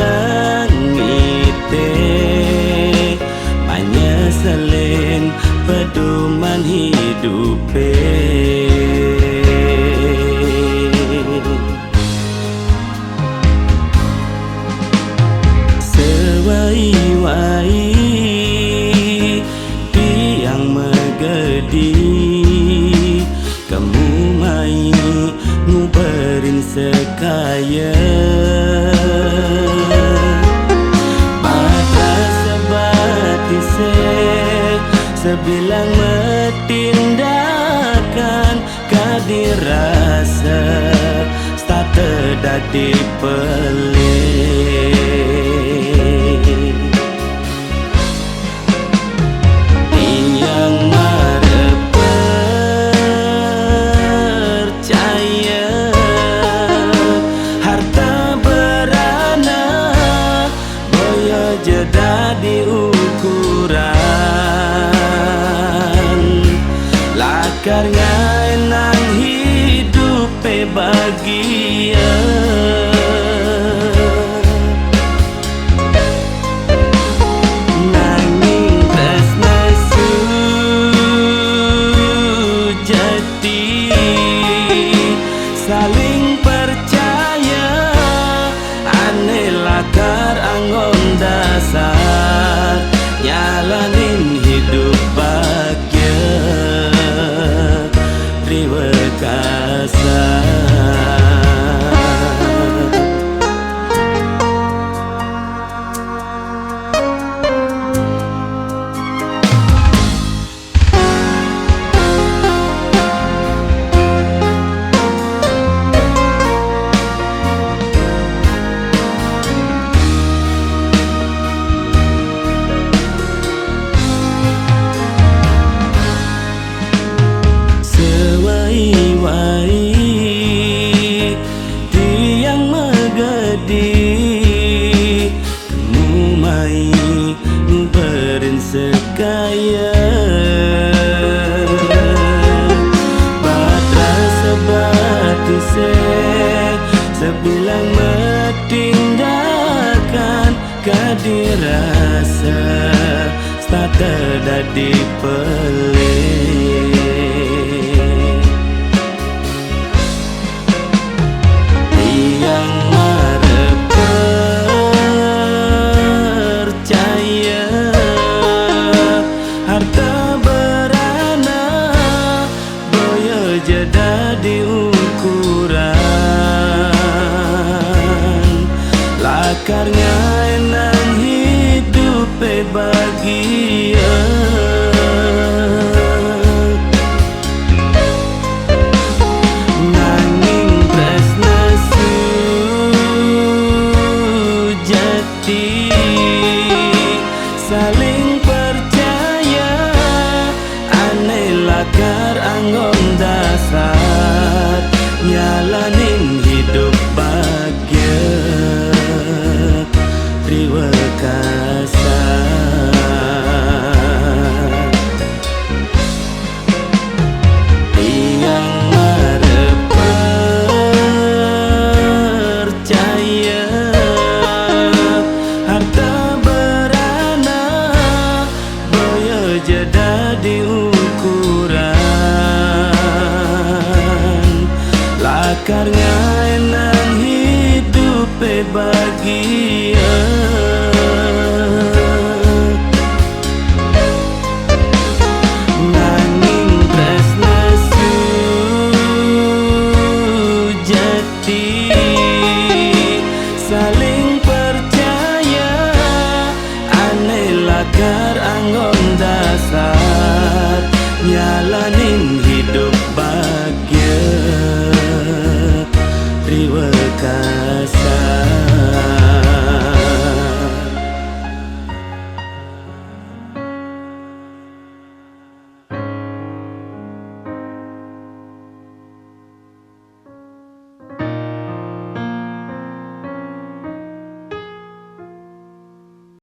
langite manyeselin pedoman hidupe. Sewai-wai tiang megedi kamu mai nguberin sekaya pada sebati sebilang metindakan kadirasa starte dadi pelik yang marep percaya harta berana boyo jeda di ukuran lakarnya enang hidup bahagia. Saling percaya ane lakar anggon dasar nyalanin hidup bahagia riwe kasar. Tiang megedi kamu mai nguberin sekaya batra sebati sebilang metindakan kadirasa starte dadi pelik yang marep percaya harta berana boyo jeda di ukuran lakarnya enang hidup bahagia. Saling percaya ane lakar anggon dasar nyalanin hidup bahagia riwe kasar. Yang marep percaya harta jeda di ukuran lakarnya enang hidup bahagia. Nanging tresna sujati saling percaya ane lakar anggon dasar nyalanin hidup bahagia riwe kasar.